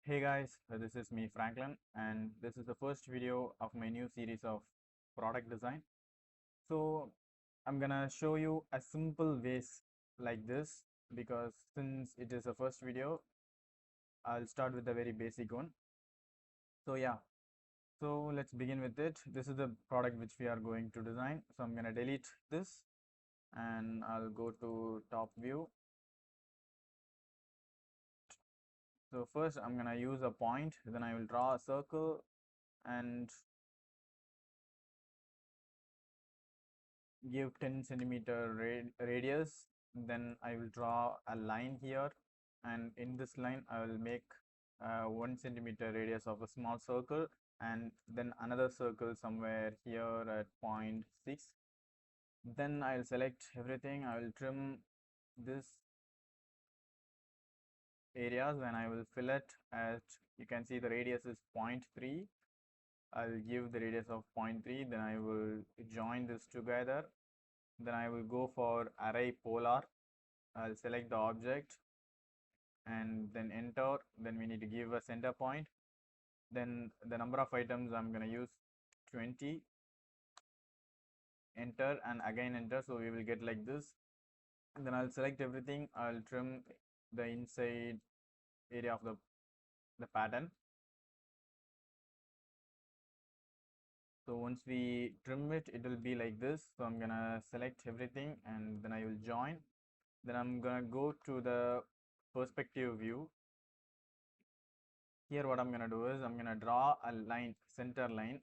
Hey guys, this is me Franklin, and this is the first video of my new series of product design. So I'm gonna show you a simple vase like this because since it is the first video, I'll start with a very basic one. So yeah, so let's begin with it. This is the product which we are going to design. So I'm gonna delete this and I'll go to top view. So first I'm gonna use a point, then I will draw a circle and give 10 centimeter radius. Then I will draw a line here, and in this line I will make 1 centimeter radius of a small circle, and then another circle somewhere here at point 6. Then I'll select everything. I will trim this areas and I will fill it at, you can see the radius is 0.3. I'll give the radius of 0.3, then I will join this together. Then I will go for array polar. I'll select the object and then enter. Then we need to give a center point. Then the number of items I'm going to use 20. Enter and again enter. So we will get like this. And then I'll select everything. I'll trim the inside area of the pattern. So once we trim it, it will be like this. So I'm going to select everything and then I will join. Then I'm going to go to the perspective view. Here what I'm going to do is I'm going to draw a line, center line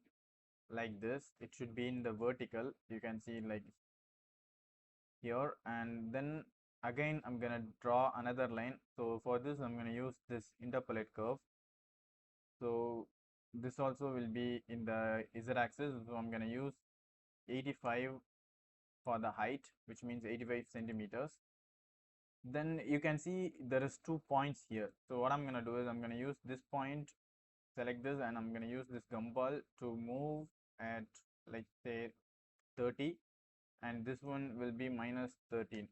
like this. It should be in the vertical. You can see like here, and then again I'm going to draw another line. So for this I'm going to use this interpolate curve. So this also will be in the z-axis. So I'm going to use 85 for the height, which means 85 centimeters. Then you can see there is 2 points here. So what I'm going to do is I'm going to use this point, select this, and I'm going to use this gumball to move at, like, say 30, and this one will be minus 13.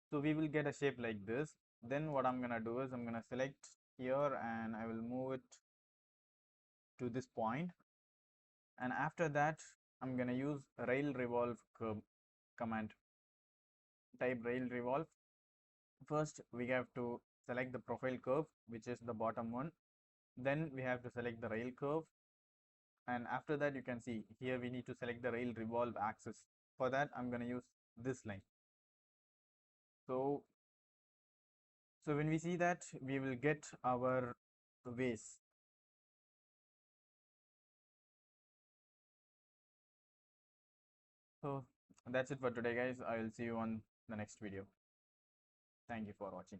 So we will get a shape like this. Then what I'm going to do is I'm going to select here and I will move it to this point, and after that I'm going to use rail revolve command. Type rail revolve. First we have to select the profile curve, which is the bottom one. Then we have to select the rail curve, and after that you can see here we need to select the rail revolve axis. For that I'm going to use this line. So when we see that, we will get our vase. So that's it for today guys. I will see you on the next video. Thank you for watching.